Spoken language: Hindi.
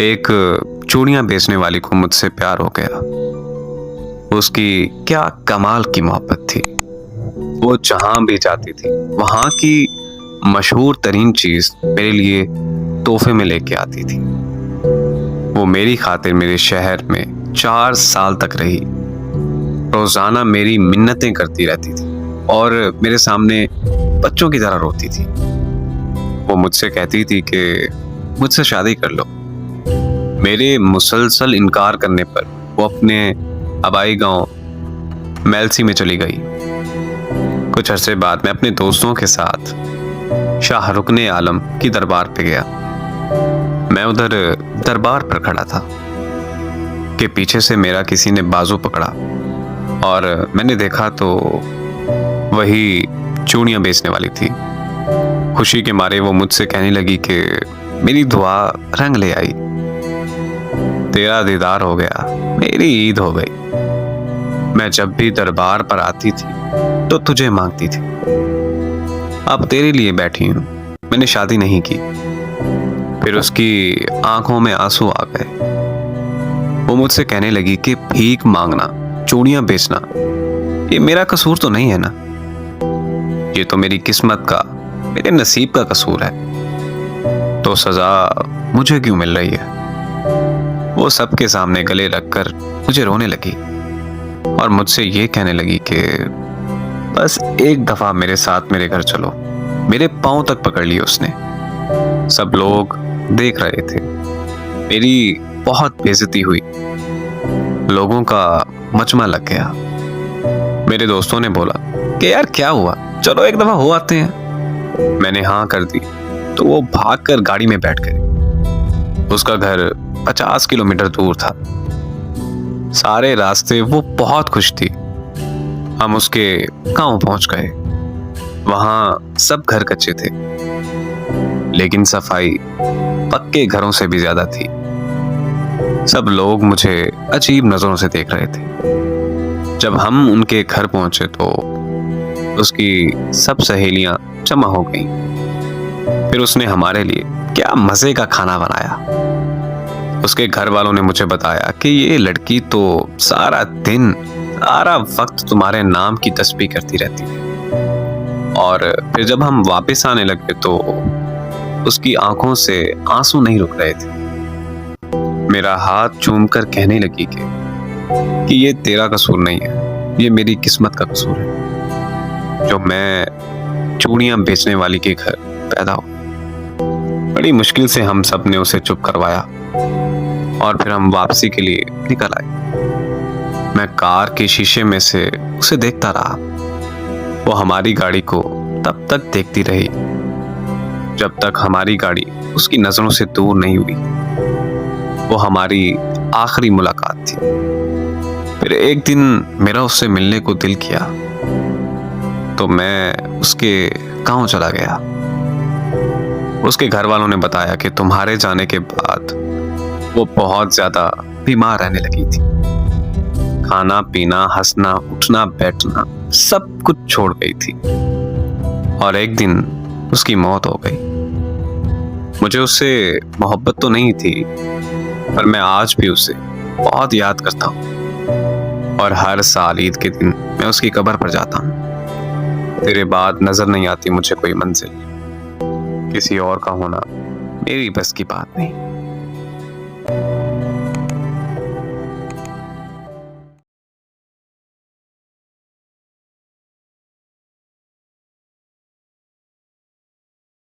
एक चूड़ियां बेचने वाली को मुझसे प्यार हो गया। उसकी क्या कमाल की मोहब्बत थी। वो जहां भी जाती थी वहां की मशहूर तरीन चीज मेरे लिए तोहफे में लेके आती थी। वो मेरी खातिर मेरे शहर में 4 साल तक रही। रोजाना मेरी मिन्नतें करती रहती थी और मेरे सामने बच्चों की तरह रोती थी। वो मुझसे कहती थी कि मुझसे शादी कर लो। मेरे मुसलसल इनकार करने पर वो अपने आबाई गांव मेलसी में चली गई। कुछ अरसे बाद मैं अपने दोस्तों के साथ शाह रुकने आलम की दरबार पे गया। मैं उधर दरबार पर खड़ा था कि पीछे से मेरा किसी ने बाजू पकड़ा और मैंने देखा तो वही चूड़ियां बेचने वाली थी। खुशी के मारे वो मुझसे कहने लगी कि मेरी दुआ रंग ले आई, तेरा दीदार हो गया, मेरी ईद हो गई। मैं जब भी दरबार पर आती थी तो तुझे मांगती थी। अब तेरे लिए बैठी हूं, मैंने शादी नहीं की। फिर उसकी आंखों में आंसू आ गए। वो मुझसे कहने लगी कि भीख मांगना, चूड़ियां बेचना, ये मेरा कसूर तो नहीं है ना। ये तो मेरी किस्मत का, मेरे नसीब का कसूर है। तो सजा मुझे क्यों मिल रही है? वो सबके सामने गले रखकर मुझे रोने लगी और मुझसे ये कहने लगी कि बस एक दफा मेरे साथ मेरे घर चलो। मेरे पांव तक पकड़ लिए उसने। सब लोग देख रहे थे। मेरी बहुत बेइज्जती हुई। लोगों का मचमा लग गया। मेरे दोस्तों ने बोला कि यार क्या हुआ, चलो एक दफा हो आते हैं। मैंने हाँ कर दी तो वो भागकर गाड़ी में बैठ गए। उसका घर 50 किलोमीटर दूर था। सारे रास्ते वो बहुत खुश थी। हम उसके गांव पहुंच गए। वहां सब घर कच्चे थे, लेकिन सफाई पक्के घरों से भी ज्यादा थी। सब लोग मुझे अजीब नजरों से देख रहे थे। जब हम उनके घर पहुंचे तो उसकी सब सहेलियां जमा हो गईं। फिर उसने हमारे लिए क्या मजे का खाना बनाया। उसके घर वालों ने मुझे बताया कि ये लड़की तो सारा दिन सारा वक्त तुम्हारे नाम की तस्बीह करती रहती है। और फिर जब हम वापस आने लगे तो उसकी आंखों से आंसू नहीं रुक रहे थे। मेरा हाथ चूमकर कहने लगी कि ये तेरा कसूर नहीं है, ये मेरी किस्मत का कसूर है जो मैं चूड़ियां बेचने वाली के घर पैदा हो। बड़ी मुश्किल से हम सब ने उसे चुप करवाया और फिर हम वापसी के लिए निकल आए। मैं कार के शीशे में से उसे देखता रहा। वो हमारी गाड़ी को तब तक देखती रही जब तक हमारी गाड़ी उसकी नजरों से दूर नहीं हुई। वो हमारी आखिरी मुलाकात थी। फिर एक दिन मेरा उससे मिलने को दिल किया तो मैं उसके गांव चला गया। उसके घर वालों ने बताया कि तुम्हारे जाने के बाद वो बहुत ज्यादा बीमार रहने लगी थी। खाना पीना, हंसना, उठना, बैठना सब कुछ छोड़ गई थी और एक दिन उसकी मौत हो गई। मुझे उससे मोहब्बत तो नहीं थी, पर मैं आज भी उसे बहुत याद करता हूँ और हर साल ईद के दिन मैं उसकी कब्र पर जाता हूँ। तेरे बाद नजर नहीं आती मुझे कोई मंजिल। किसी और का होना मेरी बस की बात नहीं।